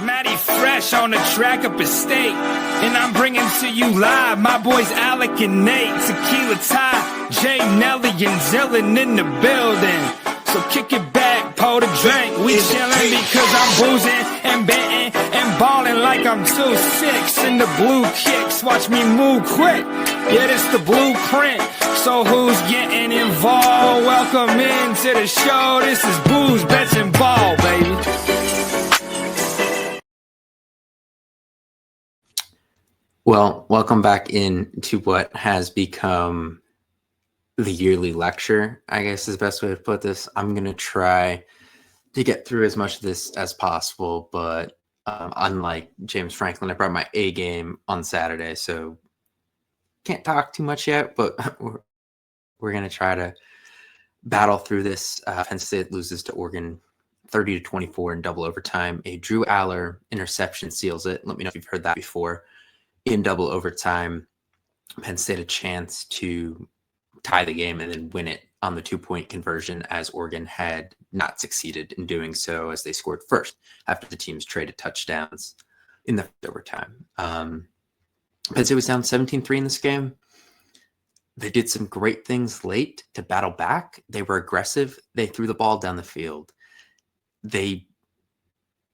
Matty Fresh on the track up at State. And I'm bringing to you live my boys Alec and Nate. Tequila Ty, Jay, Nelly, and Zillin in the building. So kick it back, pour the drink. We chillin' because I'm boozing and betting and ballin' like I'm 2-6. In the blue kicks, watch me move quick. Yeah, this the blueprint. So who's getting involved? Welcome into the show. This is Booze, Bets, and Ball, baby. Well, welcome back into what has become the yearly lecture, I guess is the best way to put this. I'm going to try to get through as much of this as possible, but unlike James Franklin, I brought my A game on Saturday, so can't talk too much yet, but we're going to try to battle through this. Penn State loses to Oregon 30-24 in double overtime. A Drew Aller interception seals it. Let me know if you've heard that before. In double overtime, Penn State a chance to tie the game and then win it on the 2-point conversion, as Oregon had not succeeded in doing so, as they scored first after the teams traded touchdowns in the overtime. Penn State was down 17-3 in this game. They did some great things late to battle back. They were aggressive. They threw the ball down the field. They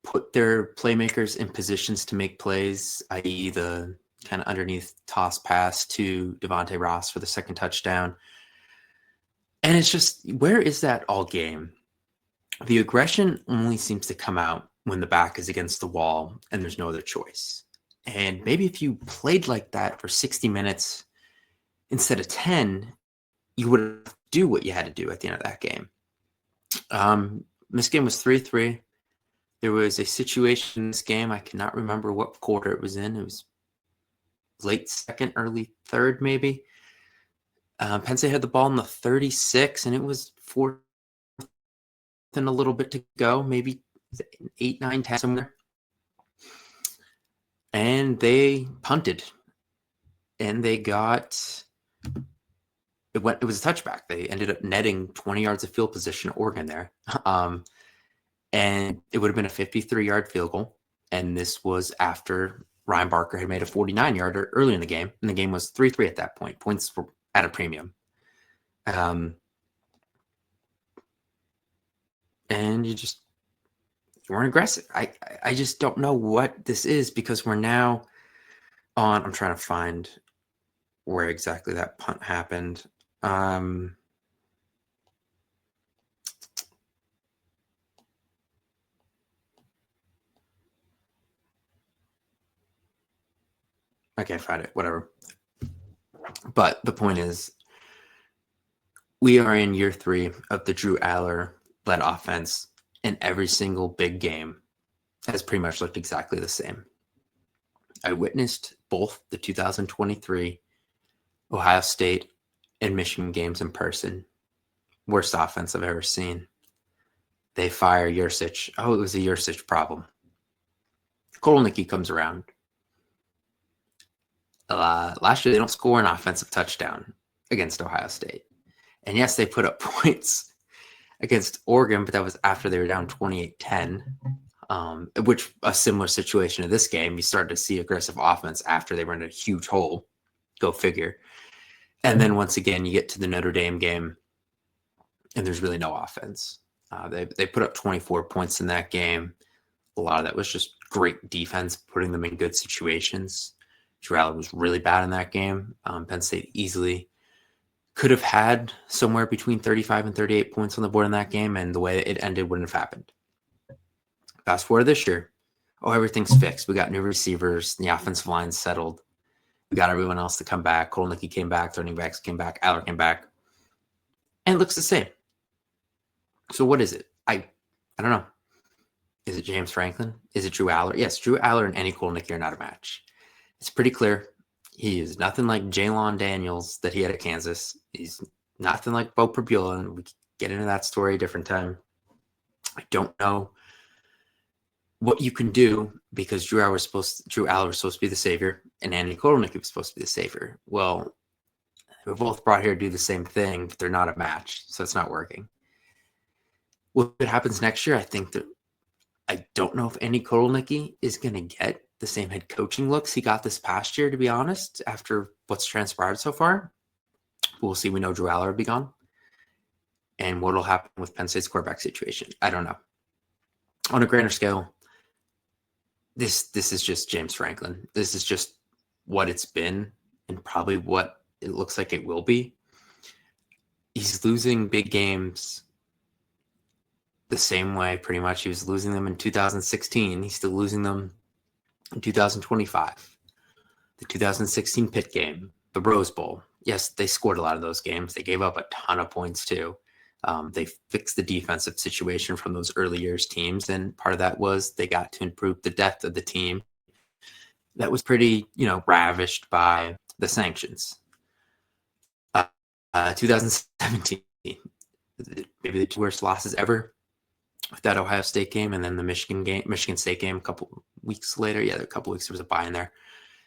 put their playmakers in positions to make plays, i.e. the kind of underneath toss pass to Devontae Ross for the second touchdown. And it's just, where is that all game? The aggression only seems to come out when the back is against the wall and there's no other choice. And maybe if you played like that for 60 minutes instead of 10, you would do what you had to do at the end of that game. This game was 3-3. There was a situation in this game, I cannot remember what quarter it was in. It was late second, early third, maybe. Penn State had the ball in the 36, and it was fourth and a little bit to go, maybe 8, 9, 10, somewhere. And they punted, and they got it was a touchback. They ended up netting 20 yards of field position at Oregon there. And it would have been a 53-yard field goal. And this was after Ryan Barker had made a 49-yarder early in the game. And the game was 3-3 at that point. Points were at a premium. And you weren't aggressive. I just don't know what this is, because we're now on. I'm trying to find where exactly that punt happened. I can't find it, whatever. But the point is, we are in year 3 of the Drew Aller-led offense, and every single big game has pretty much looked exactly the same. I witnessed both the 2023 Ohio State and Michigan games in person. Worst offense I've ever seen. They fire Yursich. Oh, it was a Yursich problem. Kolnicki comes around. Last year, they don't score an offensive touchdown against Ohio State. And yes, they put up points against Oregon, but that was after they were down 28-10, which a similar situation to this game. You started to see aggressive offense after they were in a huge hole. Go figure. And then once again, you get to the Notre Dame game, and there's really no offense. They put up 24 points in that game. A lot of that was just great defense, putting them in good situations. Drew Aller was really bad in that game. Penn State easily could have had somewhere between 35 and 38 points on the board in that game, and the way it ended wouldn't have happened. Fast forward this year. Oh, everything's fixed. We got new receivers. The offensive line's settled. We got everyone else to come back. Kolnicki came back. Running backs came back. Aller came back. And it looks the same. So what is it? I don't know. Is it James Franklin? Is it Drew Aller? Yes, Drew Aller and any Kolnicki are not a match. It's pretty clear. He is nothing like Jalon Daniels that he had at Kansas. He's nothing like Bo Prabula, and we can get into that story a different time. I don't know what you can do, because Drew Aller was supposed to be the savior, and Andy Kolnicki was supposed to be the savior. Well, we're both brought here to do the same thing, but they're not a match, so it's not working. What happens next year? I think that I don't know if Andy Kotelnicki is going to get the same head coaching looks he got this past year, to be honest, after what's transpired so far. We'll see. We know Drew Aller will be gone. And what will happen with Penn State's quarterback situation, I don't know. On a grander scale, this is just James Franklin. This is just what it's been and probably what it looks like it will be. He's losing big games the same way pretty much he was losing them in 2016. He's still losing them in 2025. The 2016 Pitt game, the Rose Bowl. Yes, they scored a lot of those games. They gave up a ton of points too. They fixed the defensive situation from those early years teams, and part of that was they got to improve the depth of the team that was pretty, ravished by the sanctions. 2017, maybe the two worst losses ever with that Ohio State game, and then the Michigan State game a couple weeks later. Yeah, a couple weeks there was a bye in there.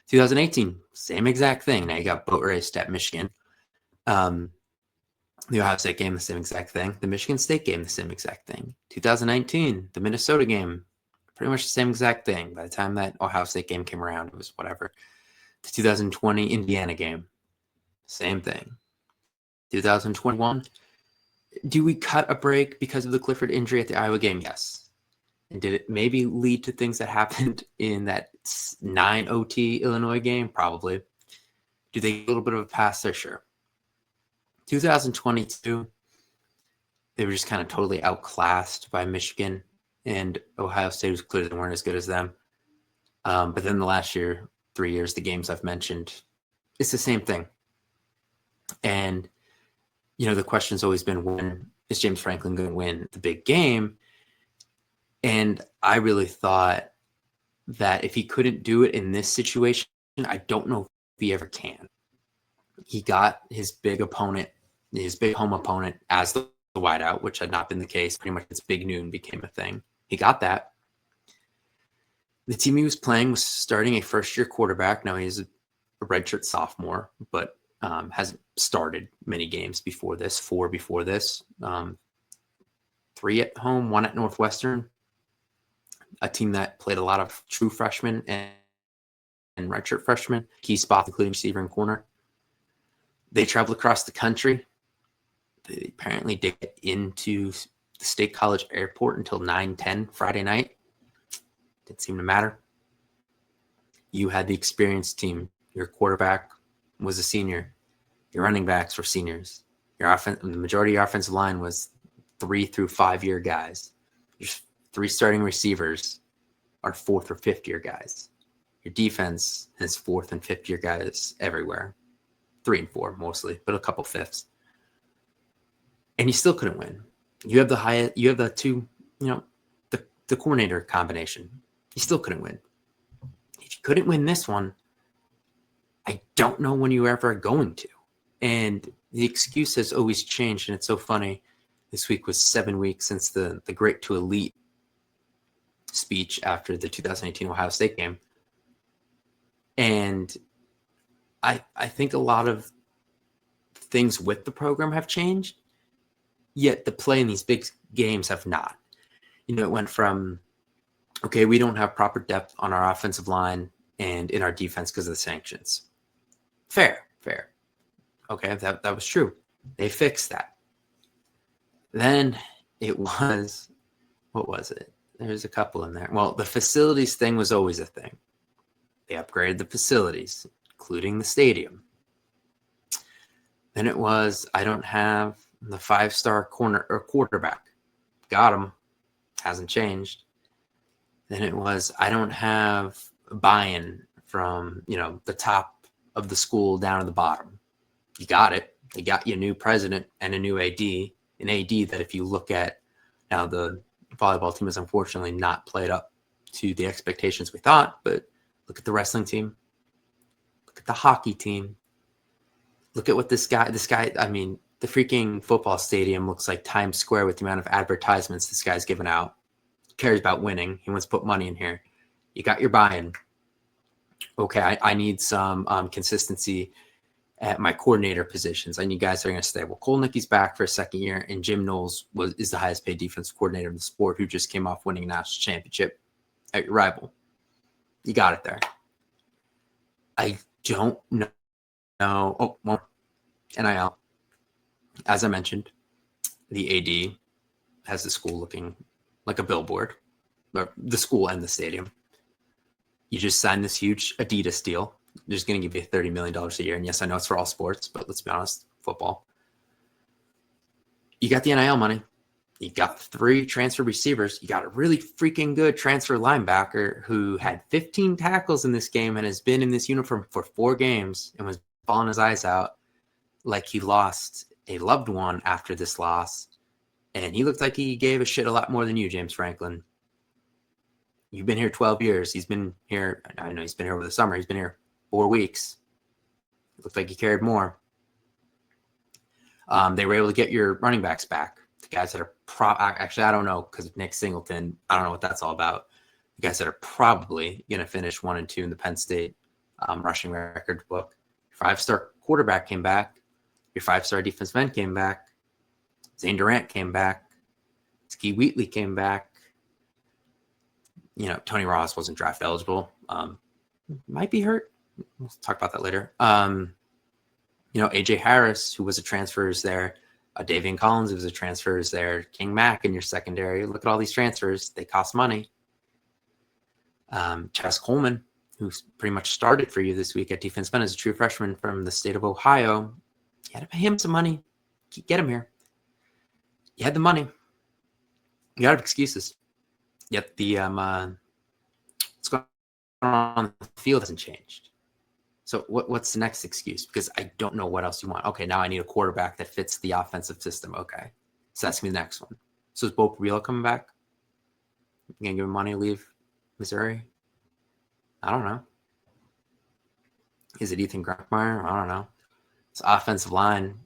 2018, same exact thing. Now you got boat raced at Michigan. The Ohio State game, the same exact thing. The Michigan State game, the same exact thing. 2019, the Minnesota game, pretty much the same exact thing. By the time that Ohio State game came around, it was whatever. The 2020 Indiana game, same thing. 2021, do we cut a break because of the Clifford injury at the Iowa game? Yes. And did it maybe lead to things that happened in that 9 OT Illinois game? Probably. Do they get a little bit of a pass there? Sure. 2022, they were just kind of totally outclassed by Michigan, and Ohio State was clearly weren't as good as them. But then the last 3 years, the games I've mentioned, it's the same thing. And, the question's always been, when is James Franklin going to win the big game? And I really thought that if he couldn't do it in this situation, I don't know if he ever can. He got his big home opponent as the wideout, which had not been the case. Pretty much since Big Noon became a thing. He got that. The team he was playing was starting a first-year quarterback. Now he's a redshirt sophomore, but hasn't started many games before this, 4 before this. 3 at home, 1 at Northwestern. A team that played a lot of true freshmen and redshirt freshmen, key spots, including receiver and corner. They traveled across the country. They apparently didn't get into the State College Airport until 9:10 Friday night. Didn't seem to matter. You had the experienced team. Your quarterback was a senior. Your running backs were seniors. The majority of your offensive line was 3 through 5 year guys. Your 3 starting receivers are 4th or 5th year guys. Your defense has 4th and 5th year guys everywhere. 3 and 4 mostly, but a couple 5ths. And you still couldn't win. You have the two, the coordinator combination. You still couldn't win. If you couldn't win this one, I don't know when you ever are going to. And the excuse has always changed, and it's so funny. This week was 7 weeks since the Great to Elite speech after the 2018 Ohio State game. And I think a lot of things with the program have changed, yet the play in these big games have not. It went from, okay, we don't have proper depth on our offensive line and in our defense because of the sanctions. Fair. Okay, that was true. They fixed that. Then it was, what was it? There's a couple in there. Well, the facilities thing was always a thing. They upgraded the facilities, including the stadium. Then it was, I don't have the 5-star corner or quarterback. Got him. Hasn't changed. Then it was, I don't have buy-in from, the top of the school down to the bottom. You got it. They got you a new president and a new AD. An AD that if you look at now, the volleyball team has unfortunately not played up to the expectations we thought, but look at the wrestling team. Look at the hockey team. Look at what this guy, I mean, the freaking football stadium looks like Times Square with the amount of advertisements this guy's giving out. He cares about winning. He wants to put money in here. You got your buy-in. Okay, I need some consistency at my coordinator positions. I need guys that are going to stay. Well, Cole Nicky's back for a second year, and Jim Knowles is the highest paid defensive coordinator in the sport, who just came off winning a national championship at your rival. You got it there. I don't know. Oh, well, NIL. As I mentioned, the AD has the school looking like a billboard, or the school and the stadium. You just signed this huge Adidas deal. They're just going to give you $30 million a year. And yes, I know it's for all sports, but let's be honest, football. You got the NIL money. You got 3 transfer receivers. You got a really freaking good transfer linebacker who had 15 tackles in this game and has been in this uniform for 4 games and was bawling his eyes out like he lost a loved one after this loss. And he looked like he gave a shit a lot more than you, James Franklin. You've been here 12 years. He's been here. I know he's been here over the summer. He's been here 4 weeks. It looked like he cared more. They were able to get your running backs back. The guys that are actually, I don't know, because of Nick Singleton. I don't know what that's all about. The guys that are probably going to finish 1 and 2 in the Penn State rushing record book. Your 5-star quarterback came back. Your 5-star defensive end came back. Zane Durant came back. Ski Wheatley came back. Tony Ross wasn't draft eligible. Might be hurt. We'll talk about that later. AJ Harris, who was a transfer, is there. Davian Collins, who was a transfer, is there. King Mack in your secondary. Look at all these transfers. They cost money. Chaz Coleman, who's pretty much started for you this week at defensive end as a true freshman from the state of Ohio. You had to pay him some money. Get him here. You had the money. You got excuses. Yet the what's going on the field hasn't changed. So what's the next excuse? Because I don't know what else you want. Okay, now I need a quarterback that fits the offensive system. Okay, so that's gonna be the next one. So is Bo Perillo coming back? You gonna give him money to leave Missouri? I don't know. Is it Ethan Grunkemeyer? I don't know. This offensive line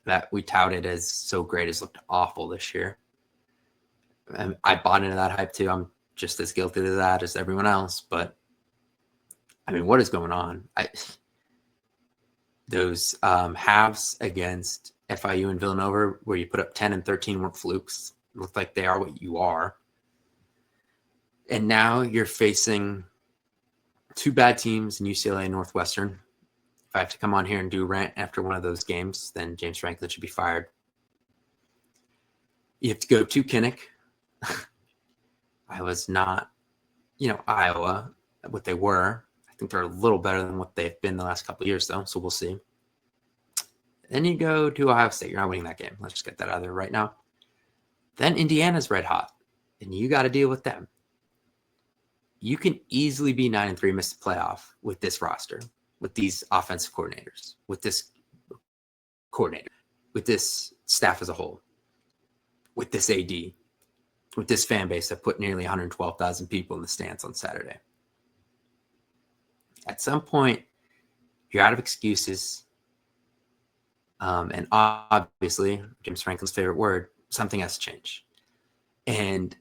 that we touted as so great has looked awful this year. And I bought into that hype too. I'm just as guilty to that as everyone else. But I mean, what is going on? Those halves against FIU and Villanova, where you put up 10 and 13, weren't flukes. It looked like they are what you are. And now you're facing 2 bad teams in UCLA and Northwestern. If I have to come on here and do a rant after one of those games, then James Franklin should be fired. You have to go to Kinnick. I was not, Iowa, what they were. I think they're a little better than what they've been the last couple of years, though, so we'll see. Then you go to Ohio State. You're not winning that game. Let's just get that out of there right now. Then Indiana's red hot, and you got to deal with them. You can easily be 9-3, miss the playoff with this roster, with these offensive coordinators, with this coordinator, with this staff as a whole, with this AD, with this fan base that put nearly 112,000 people in the stands on Saturday. At some point, you're out of excuses. And obviously, James Franklin's favorite word, something has to change. And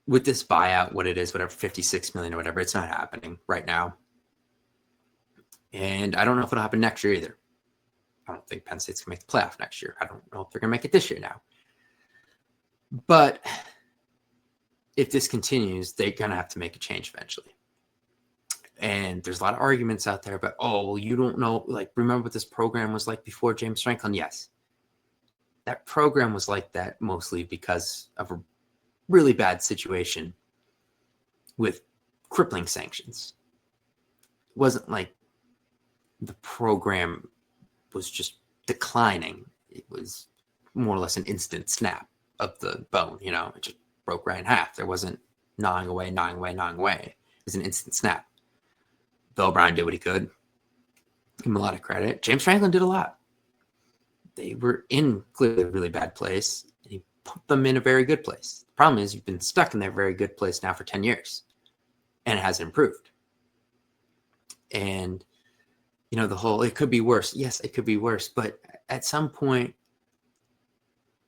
with this buyout, what it is, whatever, $56 million or whatever, it's not happening right now. And I don't know if it'll happen next year either. I don't think Penn State's going to make the playoff next year. I don't know if they're going to make it this year now. But if this continues, they're going to have to make a change eventually. And there's a lot of arguments out there about, well, you don't know, remember what this program was like before James Franklin? Yes. That program was like that mostly because of a really bad situation with crippling sanctions. It wasn't like the program was just declining. It was more or less an instant snap of the bone, it just broke right in half. There wasn't gnawing away. It was an instant snap. Bill O'Brien did what he could. Give him a lot of credit. James Franklin did a lot. They were in clearly a really bad place, and he put them in a very good place. The problem is you've been stuck in that very good place now for 10 years, and it hasn't improved. And, the whole, it could be worse. Yes, it could be worse. But at some point,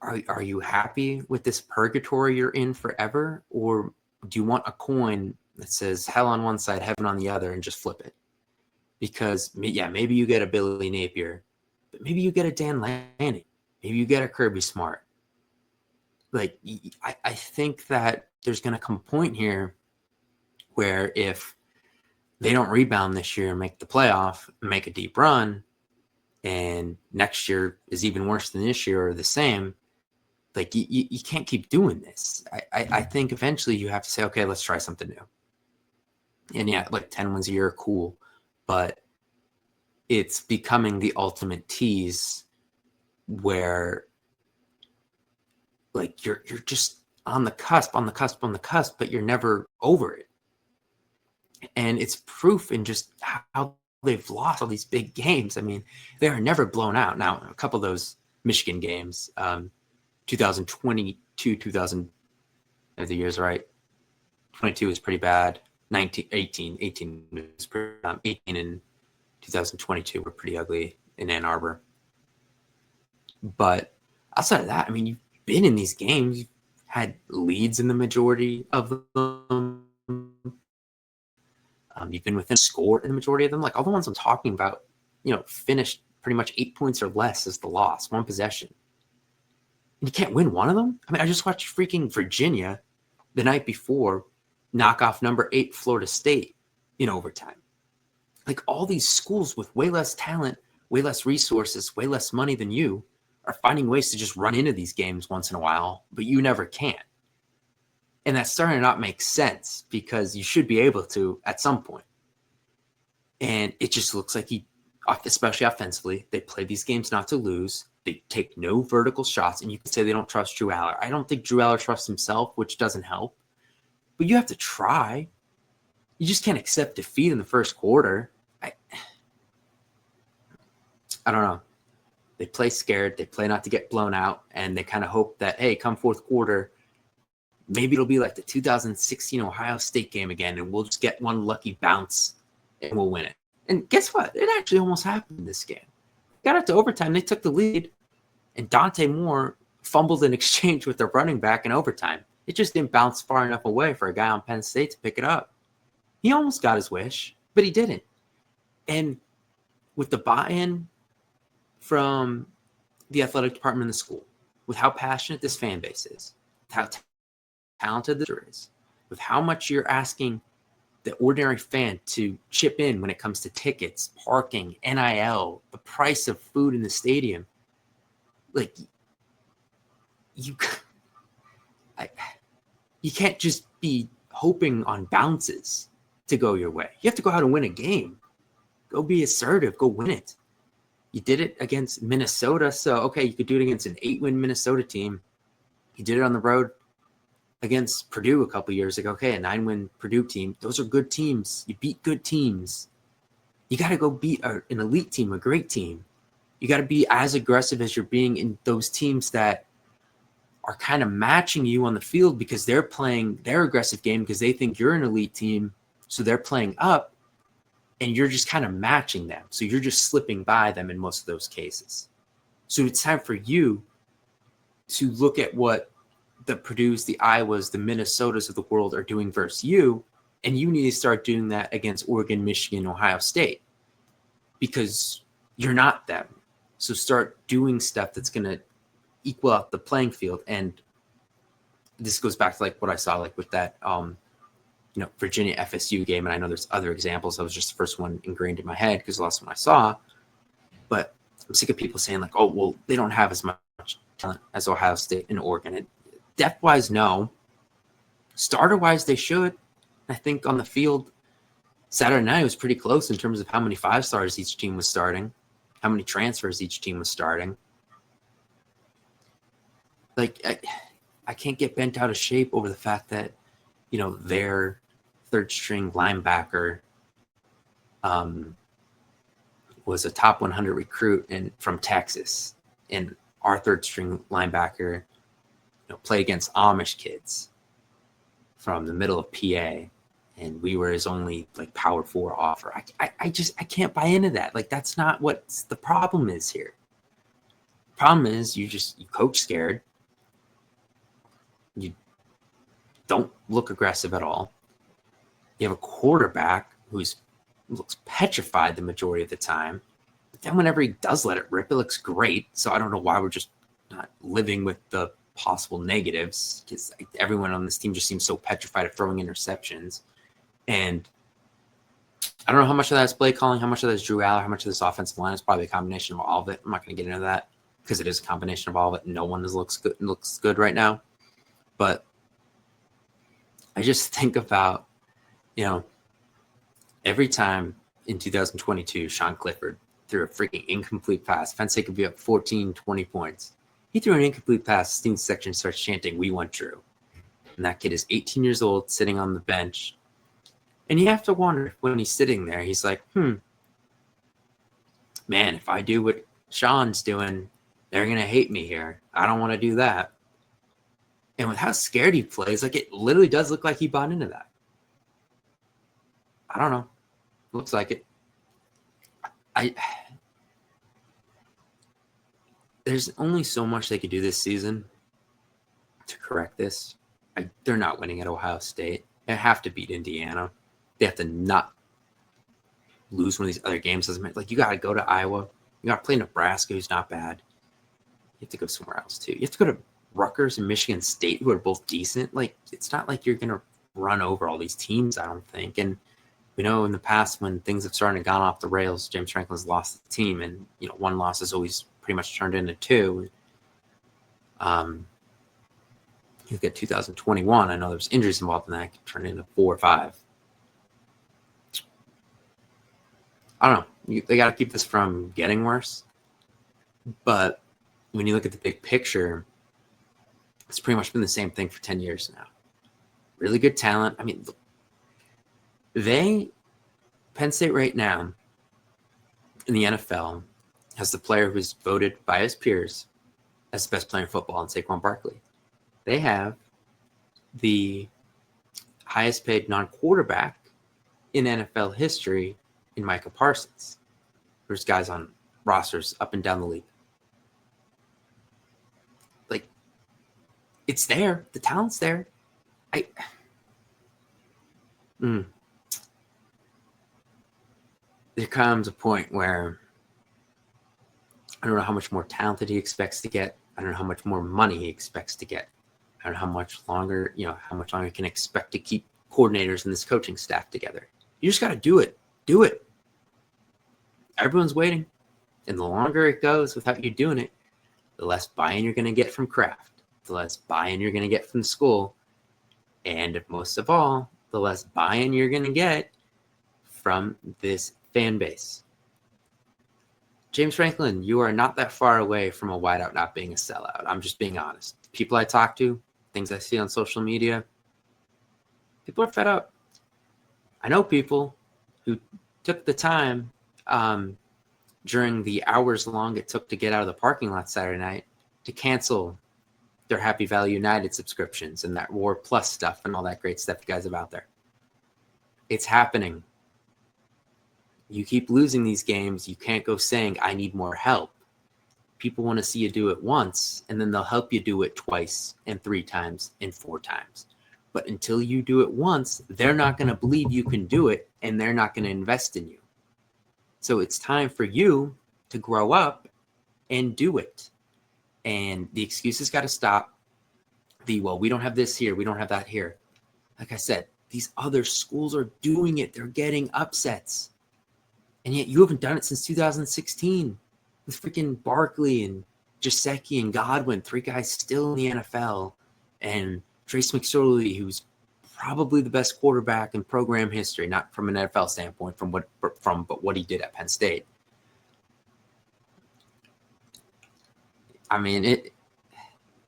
are you happy with this purgatory you're in forever? Or do you want a coin that says hell on one side, heaven on the other, and just flip it? because maybe you get a Billy Napier, but maybe you get a Dan Lanning, maybe you get a Kirby Smart. Like, I think that there's going to come a point here where if they don't rebound this year and make the playoff, make a deep run, and next year is even worse than this year or the same, like you can't keep doing this. I think eventually you have to say, okay, let's try something new. And yeah, like 10 wins a year, cool. But it's becoming the ultimate tease where like you're just on the cusp, but you're never over it. And it's proof in just how they've lost all these big games. I mean, they are never blown out. Now, a couple of those Michigan games, 2022, 2000, if the year's right, 22 was pretty bad. 18 was pretty, 18 and 2022 were pretty ugly in Ann Arbor. But outside of that, I mean, you've been in these games, you've had leads in the majority of them. You've been within a score in the majority of them. Like all the ones I'm talking about, finished pretty much 8 points or less as the loss, one possession. And you can't win one of them? I mean, I just watched freaking Virginia the night before knock off number 8 Florida State in overtime. Like all these schools with way less talent, way less resources, way less money than you are finding ways to just run into these games once in a while, but you never can. And that's starting to not make sense because you should be able to at some point. And it just looks like especially offensively, they play these games not to lose. They take no vertical shots, and you can say they don't trust Drew Aller. I don't think Drew Aller trusts himself, which doesn't help. But you have to try. You just can't accept defeat in the first quarter. I don't know. They play scared. They play not to get blown out, and they kind of hope that, hey, come fourth quarter, maybe it'll be like the 2016 Ohio State game again, and we'll just get one lucky bounce, and we'll win it. And guess what? It actually almost happened in this game. Got up to overtime. They took the lead, and Dante Moore fumbled an exchange with their running back in overtime. It just didn't bounce far enough away for a guy on Penn State to pick it up. He almost got his wish, but he didn't. And with the buy-in from the athletic department in the school, with how passionate this fan base is, with how talented this is, with how much you're asking the ordinary fan to chip in when it comes to tickets, parking, NIL, the price of food in the stadium, like you can't just be hoping on bounces to go your way. You have to go out and win a game. Go be assertive. Go win it. You did it against Minnesota, so okay, you could do it against an 8-win Minnesota team. You did it on the road against Purdue a couple years ago. Okay, a 9-win Purdue team. Those are good teams. You beat good teams. You got to go beat an elite team, a great team. You got to be as aggressive as you're being in those teams that are kind of matching you on the field because they're playing their aggressive game because they think you're an elite team. So they're playing up and you're just kind of matching them. So you're just slipping by them in most of those cases. So it's time for you to look at what the Purdue's, the Iowas, the Minnesotas of the world are doing versus you. And you need to start doing that against Oregon, Michigan, Ohio State because you're not them. So start doing stuff that's going to equal out the playing field. And this goes back to like what I saw like with that, Virginia FSU game. And I know there's other examples. That was just the first one ingrained in my head because the last one I saw. But I'm sick of people saying like, oh, well, they don't have as much talent as Ohio State and Oregon. And depth-wise, no. Starter-wise, they should. I think on the field, Saturday night was pretty close in terms of how many 5-stars each team was starting, how many transfers each team was starting. Like, I can't get bent out of shape over the fact that, their third-string linebacker was a top 100 recruit from Texas, and our third-string linebacker played against Amish kids from the middle of PA, and we were his only like Power 4 offer. I can't buy into that. Like that's not what the problem is here. The problem is you coach scared. You don't look aggressive at all. You have a quarterback who's looks petrified the majority of the time. But then whenever he does let it rip, it looks great. So I don't know why we're just not living with the possible negatives, because everyone on this team just seems so petrified of throwing interceptions. And I don't know how much of that is play calling, how much of that is Drew Aller, how much of this offensive line is probably a combination of all of it. I'm not going to get into that because it is a combination of all of it. No one looks good right now. But I just think about, every time in 2022, Sean Clifford threw a freaking incomplete pass. Penn State could be up 14, 20 points. He threw an incomplete pass. The student section starts chanting, "We want Drew." And that kid is 18 years old, sitting on the bench. And you have to wonder when he's sitting there, he's like, man, if I do what Sean's doing, they're going to hate me here. I don't want to do that. And with how scared he plays, like it literally does look like he bought into that. I don't know. Looks like it. There's only so much they could do this season to correct this. They're not winning at Ohio State. They have to beat Indiana. They have to not lose one of these other games. Like, you got to go to Iowa. You got to play Nebraska, who's not bad. You have to go somewhere else, too. You have to go to Rutgers and Michigan State, who are both decent. Like, it's not like you're going to run over all these teams, I don't think. And we know in the past when things have started to gone off the rails, James Franklin's lost the team. And, one loss has always pretty much turned into two. You look at 2021, I know there's injuries involved in that. It could turn into 4 or 5. I don't know. They got to keep this from getting worse. But when you look at the big picture, it's pretty much been the same thing for 10 years now. Really good talent. I mean, Penn State right now in the NFL has the player who's voted by his peers as the best player in football in Saquon Barkley. They have the highest paid non-quarterback in NFL history in Micah Parsons. There's guys on rosters up and down the league. Like, it's there. The talent's there. There comes a point where I don't know how much more talented he expects to get. I don't know how much more money he expects to get. I don't know how much longer he can expect to keep coordinators and this coaching staff together. You just got to do it. Do it. Everyone's waiting. And the longer it goes without you doing it, the less buy-in you're going to get from Kraft, the less buy-in you're going to get from the school, and most of all, the less buy-in you're going to get from this fan base. James Franklin, you are not that far away from a wideout not being a sellout. I'm just being honest. People I talk to, things I see on social media, people are fed up. I know people who took the time during the hours long it took to get out of the parking lot Saturday night to cancel their Happy Valley United subscriptions and that War Plus stuff and all that great stuff you guys have out there. It's happening. You keep losing these games. You can't go saying, I need more help. People want to see you do it once, and then they'll help you do it twice and 3 times and 4 times. But until you do it once, they're not going to believe you can do it, and they're not going to invest in you. So it's time for you to grow up and do it. And the excuses got to stop. We don't have this here. We don't have that here. Like I said, these other schools are doing it. They're getting upsets. And yet you haven't done it since 2016 with freaking Barkley and Gesicki and Godwin, 3 guys still in the NFL, and Trace McSorley, who's probably the best quarterback in program history, not from an NFL standpoint, but what he did at Penn State. I mean,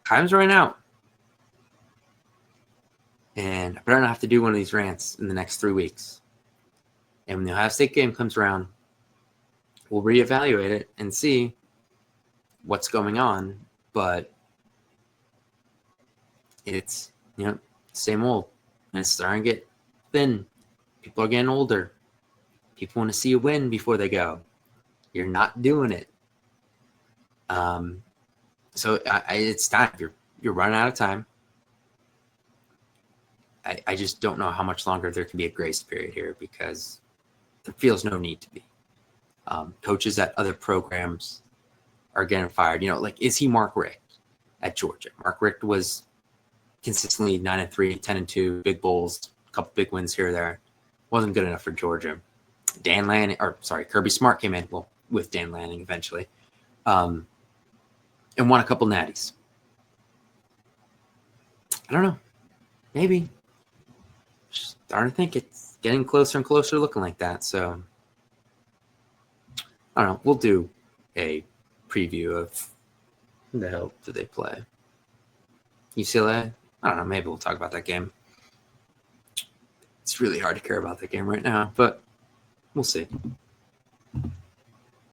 time's running out. And I better not have to do one of these rants in the next 3 weeks. And when the Ohio State game comes around, we'll reevaluate it and see what's going on. But it's, same old. And it's starting to get thin. People are getting older. People want to see a win before they go. You're not doing it. So it's time. You're running out of time. I just don't know how much longer there can be a grace period here, because there feels no need to be. Coaches at other programs are getting fired. Like, is he Mark Richt at Georgia? Mark Richt was consistently 9-3, 10-2, big bowls, a couple big wins here or there. Wasn't good enough for Georgia. Kirby Smart came in, with Dan Lanning eventually, and won a couple natties. I don't know. Maybe. Starting to think it's getting closer and closer looking like that. So, I don't know. We'll do a preview of who the hell do they play? UCLA? I don't know. Maybe we'll talk about that game. It's really hard to care about that game right now, but we'll see.